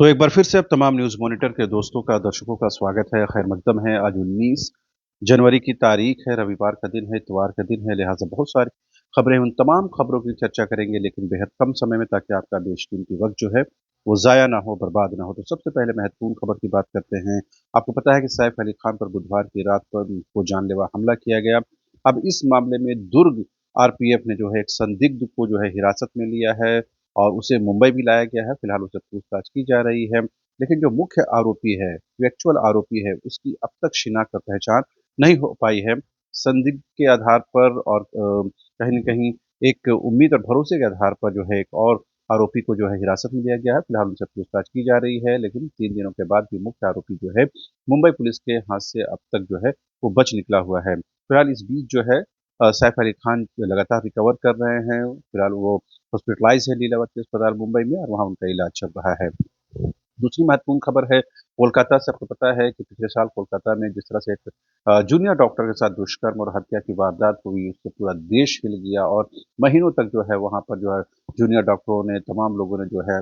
तो एक बार फिर से अब तमाम न्यूज़ मॉनिटर के दोस्तों का, दर्शकों का स्वागत है, खैर मकदम है। आज 19 जनवरी की तारीख है, रविवार का दिन है, इतवार का दिन है, लिहाज़ा बहुत सारी खबरें, उन तमाम खबरों की चर्चा करेंगे लेकिन बेहद कम समय में, ताकि आपका बेशकीमती वक़्त जो है, वो ज़ाया ना हो, बर्बाद ना हो। तो सबसे पहले महत्वपूर्ण खबर की बात करते हैं। आपको पता है कि सैफ अली खान पर बुधवार की रात पर को जानलेवा हमला किया गया। अब इस मामले में दुर्ग आरपीएफ ने जो है एक संदिग्ध को जो है हिरासत में लिया है और उसे मुंबई भी लाया गया है। फिलहाल उससे पूछताछ की जा रही है। लेकिन जो मुख्य आरोपी है, जो एक्चुअल आरोपी है, उसकी अब तक शिनाख्त और पहचान नहीं हो पाई है। संदिग्ध के आधार पर और कहीं न कहीं एक उम्मीद और भरोसे के आधार पर जो है एक और आरोपी को जो है हिरासत में लिया गया है। फिलहाल उनसे पूछताछ की जा रही है, लेकिन 3 दिनों के बाद भी मुख्य आरोपी जो है मुंबई पुलिस के हाथ से अब तक जो है वो बच निकला हुआ है। फिलहाल इस बीच जो है सैफ अली खान लगातार रिकवर कर रहे हैं। फिलहाल वो हॉस्पिटलाइज़ है लीलावती अस्पताल मुंबई में और वहाँ उनका इलाज चल रहा है। दूसरी महत्वपूर्ण खबर है कोलकाता से। आपको पता है कि पिछले साल कोलकाता में जिस तरह से एक जूनियर डॉक्टर के साथ दुष्कर्म और हत्या की वारदात हुई, उससे पूरा देश हिल गया और महीनों तक जो है वहाँ पर जो है जूनियर डॉक्टरों ने, तमाम लोगों ने जो है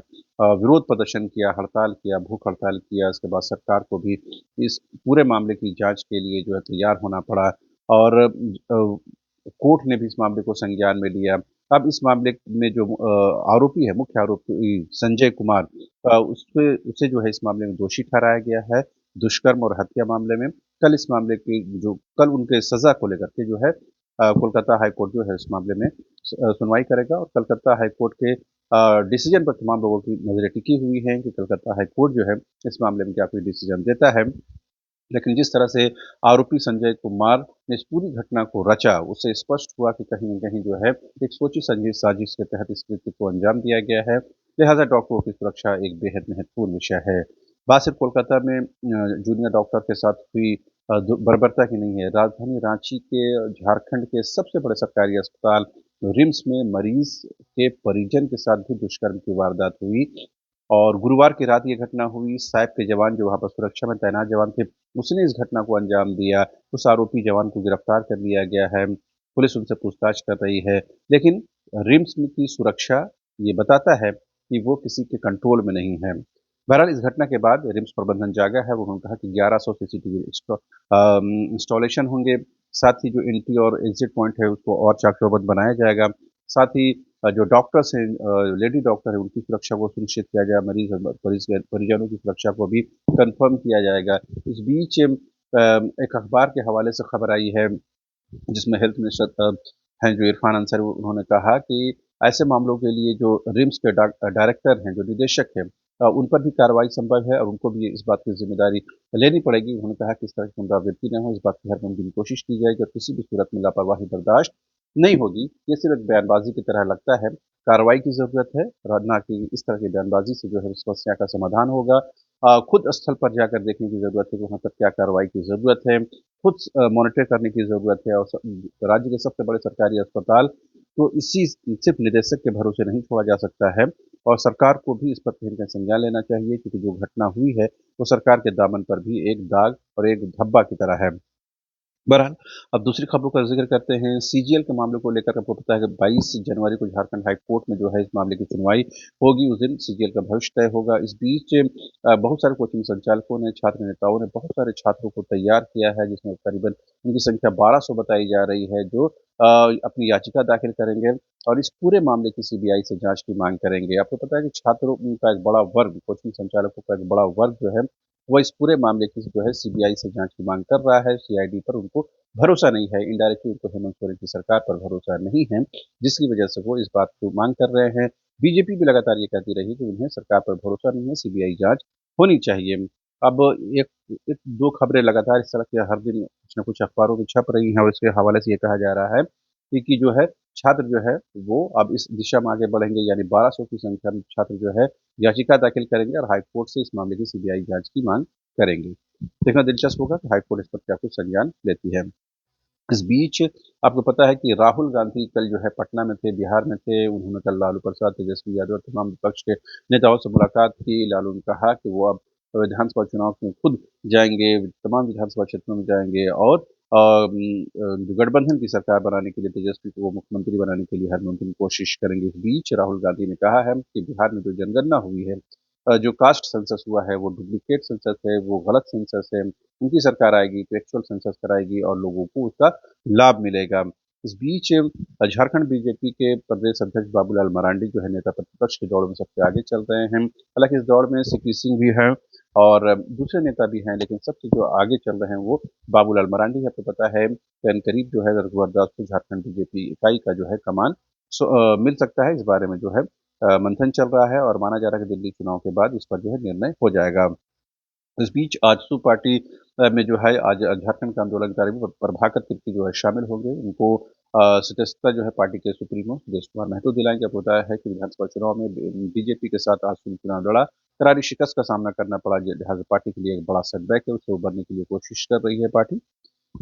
विरोध प्रदर्शन किया, हड़ताल किया, भूख हड़ताल किया। उसके बाद सरकार को भी इस पूरे मामले की जाँच के लिए जो है तैयार होना पड़ा और कोर्ट ने भी इस मामले को संज्ञान में लिया। अब इस मामले में जो आरोपी है, मुख्य आरोपी संजय कुमार, उसे जो है इस मामले में दोषी ठहराया गया है, दुष्कर्म और हत्या मामले में। कल उनके सज़ा को लेकर के जो है कोलकाता हाई कोर्ट जो है इस मामले में सुनवाई करेगा और कलकत्ता हाई कोर्ट के डिसीजन पर तमाम लोगों की नज़रें टिकी हुई हैं कि कलकत्ता हाई कोर्ट जो है इस मामले में क्या कोई डिसीजन देता है। लेकिन जिस तरह से आरोपी संजय कुमार ने इस पूरी घटना को रचा, उससे स्पष्ट हुआ कि कहीं न कहीं जो है एक सोची-समझी साजिश के तहत इस कृत्य को अंजाम दिया गया है। लिहाज़ा डॉक्टरों की सुरक्षा एक बेहद महत्वपूर्ण विषय है। बात सिर्फ़ कोलकाता में जूनियर डॉक्टर के साथ हुई दु बर्बरता की नहीं है। राजधानी रांची के झारखंड के सबसे बड़े सरकारी अस्पताल रिम्स में मरीज़ के परिजन के साथ भी दुष्कर्म की वारदात हुई और गुरुवार की रात ये घटना हुई। सैप के जवान जो वहाँ पर सुरक्षा में तैनात जवान थे, उसने इस घटना को अंजाम दिया। उस आरोपी जवान को गिरफ्तार कर लिया गया है। पुलिस उनसे पूछताछ कर रही है। लेकिन रिम्स में की सुरक्षा ये बताता है कि वो किसी के कंट्रोल में नहीं है। बहरहाल इस घटना के बाद रिम्स प्रबंधन जागा है। उन्होंने कहा कि 1100 सीसीटीवी इंस्टॉलेशन होंगे। साथ ही जो एंट्री और एग्ज़िट पॉइंट है उसको और चाक-चौबंद बनाया जाएगा। साथ ही जो डॉक्टर्स हैं, लेडी डॉक्टर हैं, उनकी सुरक्षा को सुनिश्चित किया जाए, मरीज़ और परिजनों की सुरक्षा को भी कन्फर्म किया जाएगा। इस बीच एक अखबार के हवाले से खबर आई है जिसमें हेल्थ मिनिस्टर हैं जो इरफान अंसारी, उन्होंने कहा कि ऐसे मामलों के लिए जो रिम्स के डायरेक्टर हैं, जो निदेशक हैं, उन पर भी कार्रवाई संभव है और उनको भी इस बात की ज़िम्मेदारी लेनी पड़ेगी। उन्होंने कहा कि इस तरह की पुनरावृत्ति न हो, इस बात की हर मुमकिन कोशिश की जाएगी और किसी भी सूरत में लापरवाही बर्दाश्त नहीं होगी। ये सिर्फ़ एक बयानबाज़ी की तरह लगता है, कार्रवाई की ज़रूरत है और ना कि इस तरह की बयानबाज़ी से जो है समस्या का समाधान होगा। खुद स्थल पर जाकर देखने की ज़रूरत है कि वहाँ पर क्या कार्रवाई की ज़रूरत है, खुद मॉनिटर करने की ज़रूरत है और राज्य के सबसे बड़े सरकारी अस्पताल तो इसी सिर्फ़ निदेशक के भरोसे नहीं छोड़ा जा सकता है और सरकार को भी इस पर कहीं न कहीं संज्ञान लेना चाहिए, क्योंकि जो घटना हुई है, वो सरकार के दामन पर भी एक दाग और एक धब्बा की तरह है। बहरहाल, अब दूसरी खबरों का ज़िक्र करते हैं। सीजीएल के मामले को लेकर आपको पता है कि 22 जनवरी को झारखंड हाई कोर्ट में जो है इस मामले की सुनवाई होगी, उस दिन सीजीएल का भविष्य तय होगा। इस बीच बहुत सारे कोचिंग संचालकों ने, छात्र नेताओं ने बहुत सारे छात्रों को तैयार किया है, जिसमें करीबन उनकी संख्या 1200 बताई जा रही है, जो अपनी याचिका दाखिल करेंगे और इस पूरे मामले की सीबीआई से जाँच की माँग करेंगे। आपको पता है कि छात्रों का एक बड़ा वर्ग, कोचिंग संचालकों का एक बड़ा वर्ग जो है, वो इस पूरे मामले की जो है सीबीआई से जाँच की माँग कर रहा है। सीआईडी पर उनको भरोसा नहीं है, इनडायरेक्टली उनको हेमंत सोरेन की सरकार पर भरोसा नहीं है, जिसकी वजह से वो इस बात को माँग कर रहे हैं। बीजेपी भी लगातार ये कहती रही कि उन्हें सरकार पर भरोसा नहीं है, सीबीआई जाँच होनी चाहिए। अब एक एक 2 खबरें लगातार इस तरह के हर दिन कुछ न कुछ अखबारों में छप रही हैं और इसके हवाले से ये कहा जा रहा है कि जो है छात्र जो है वो अब इस दिशा में आगे बढ़ेंगे, यानी 1200 की संख्या में छात्र जो है याचिका दाखिल करेंगे और हाई कोर्ट से इस मामले की सीबीआई जाँच की माँग करेंगे। देखना दिलचस्प होगा कि हाई कोर्ट इस पर क्या कुछ संज्ञान लेती है। इस बीच आपको पता है कि राहुल गांधी कल जो है पटना में थे, बिहार में थे। उन्होंने कल लालू प्रसाद, तेजस्वी यादव और तमाम विपक्ष के नेताओं से मुलाकात की। लालू ने कहा कि वो अब विधानसभा चुनाव में खुद जाएँगे, तमाम विधानसभा क्षेत्रों में जाएँगे और जो गठबंधन की सरकार बनाने के लिए, तेजस्वी को वो मुख्यमंत्री बनाने के लिए हर मुमकिन कोशिश करेंगे। इस बीच राहुल गांधी ने कहा है कि बिहार में जो जनगणना हुई है, जो कास्ट सेंसस हुआ है वो डुप्लीकेट सेंसस है, वो गलत सेंसस है, उनकी सरकार आएगी तो एक्चुअल सेंसस कराएगी और लोगों को उसका लाभ मिलेगा। इस बीच झारखंड बीजेपी के प्रदेश अध्यक्ष बाबूलाल मरांडी जो है नेता प्रतिपक्ष की दौड़ में सबसे आगे चल रहे हैं। हालाँकि इस दौड़ में सीपी सिंह भी हैं और दूसरे नेता भी हैं, लेकिन सबसे जो आगे चल रहे हैं वो बाबूलाल मरांडी है। आपको पता है करीब जो है रघुवर दास को झारखंड बीजेपी इकाई का जो है कमान मिल सकता है। इस बारे में जो है मंथन चल रहा है और माना जा रहा है कि दिल्ली चुनाव के बाद इस पर जो है निर्णय हो जाएगा। इस बीच आजसू पार्टी में जो है आज झारखंड के आंदोलनकारी भी प्रभाकर तिर्की जो है शामिल होंगे। उनको सदस्यता जो है पार्टी के सुप्रीमो सुदेश कुमार महतो दिलाएंगे। आपको बताया है कि विधानसभा चुनाव में बीजेपी के साथ आजसू ने चुनाव लड़ा, करारी शिकस्त का सामना करना पड़ा, लिहाजा पार्टी के लिए एक बड़ा सेटबैक है, उससे उभरने के लिए कोशिश कर रही है पार्टी।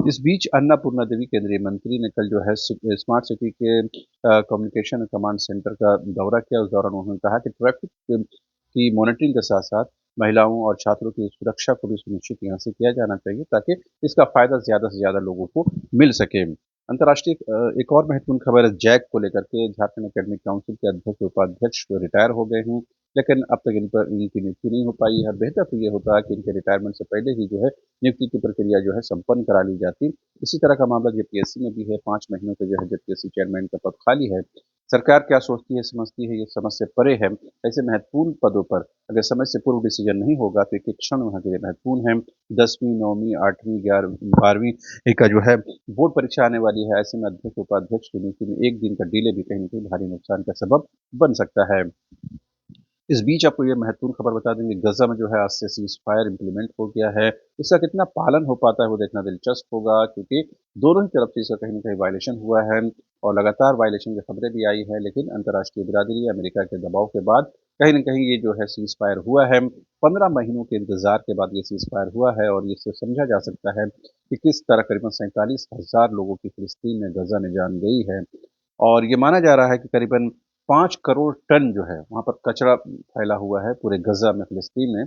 इस बीच अन्नपूर्णा देवी केंद्रीय मंत्री ने कल जो है स्मार्ट सिटी के कम्युनिकेशन कमांड सेंटर का दौरा किया। उस दौरान उन्होंने कहा कि ट्रैफिक की मॉनिटरिंग के साथ साथ महिलाओं और छात्रों की सुरक्षा को भी सुनिश्चित यहाँ से किया जाना चाहिए ताकि इसका फायदा ज्यादा से ज्यादा लोगों को मिल सके। अंतर्राष्ट्रीय एक और महत्वपूर्ण खबर है जैक को लेकर के। झारखंड एकेडमिक काउंसिल के अध्यक्ष उपाध्यक्ष रिटायर हो गए हैं, लेकिन अब तक इन पर इनकी नियुक्ति नहीं हो पाई है। बेहतर तो ये होता है कि इनके रिटायरमेंट से पहले ही जो है नियुक्ति की प्रक्रिया जो है संपन्न करा ली जाती। इसी तरह का मामला जेपीएससी में भी है। 5 महीनों से जो है जेपीएससी चेयरमैन का पद खाली है। सरकार क्या सोचती है समझती है ये समझ से परे है। ऐसे महत्वपूर्ण पदों पर अगर समय से पूर्व डिसीजन नहीं होगा तो एक एक क्षण वहाँ के लिए महत्वपूर्ण है। 10वीं 9वीं 8वीं 11वीं 12वीं का जो है बोर्ड परीक्षा आने वाली है। ऐसे में अध्यक्ष उपाध्यक्ष की नियुक्ति में एक दिन का डिले भी कहीं न कहीं भारी नुकसान का सबब बन सकता है। इस बीच आपको ये महत्वपूर्ण खबर बता देंगे, गज़ा में जो है आज से सीज़फायर इम्प्लीमेंट हो गया है। इसका कितना पालन हो पाता है वो देखना दिलचस्प होगा, क्योंकि दोनों ही तरफ से इसका कहीं न कहीं वायलेशन हुआ है और लगातार वायलेशन की खबरें भी आई हैं। लेकिन अंतर्राष्ट्रीय बिरादरी अमेरिका के दबाव के बाद कहीं न कहीं ये जो है सीज़फायर हुआ है। 15 महीनों के इंतज़ार के बाद ये सीज़फायर हुआ है और इससे समझा जा सकता है कि किस तरह करीबन 47,000 लोगों की फ़िलिस्तीन में गज़ा में जान गई है। और ये माना जा रहा है कि करीबन 5 करोड़ टन जो है वहाँ पर कचरा फैला हुआ है पूरे गज़ा में, फ़िलिस्तीन में,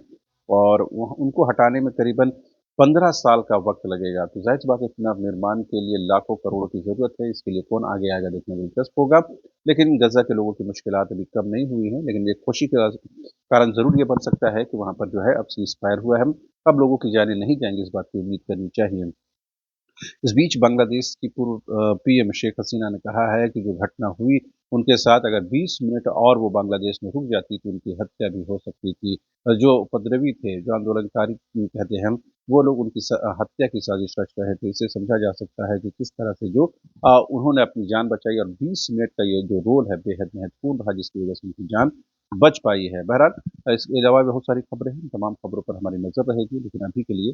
और वह उनको हटाने में करीबन 15 साल का वक़्त लगेगा। तो ज़ाहिर-सी बात है पुनर्निर्माण के लिए लाखों करोड़ों की ज़रूरत है, इसके लिए कौन आगे आएगा देखना दिलचस्प होगा। लेकिन गज़ा के लोगों की मुश्किलात अभी कम नहीं हुई हैं, लेकिन ये खुशी का कारण ज़रूर ये बन सकता है कि वहाँ पर जो है अब सीज़फायर हुआ है। अब लोगों की जानें नहीं जाएँगी, इस बात की उम्मीद करनी चाहिए। इस बीच बांग्लादेश की पूर्व पीएम शेख हसीना ने कहा है कि जो घटना हुई उनके साथ अगर 20 मिनट और वो बांग्लादेश में रुक जाती तो उनकी हत्या भी हो सकती थी। जो उपद्रवी थे, जो आंदोलनकारी कहते हैं हम, वो लोग उनकी हत्या की साजिश रच रहे थे। इससे समझा जा सकता है कि किस तरह से जो उन्होंने अपनी जान बचाई और 20 मिनट का ये जो रोल है बेहद महत्वपूर्ण रहा जिसकी वजह से उनकी जान बच पाई है। बहरहाल इसके अलावा भी बहुत सारी खबरें हैं, तमाम खबरों पर हमारी नज़र रहेगी, लेकिन अभी के लिए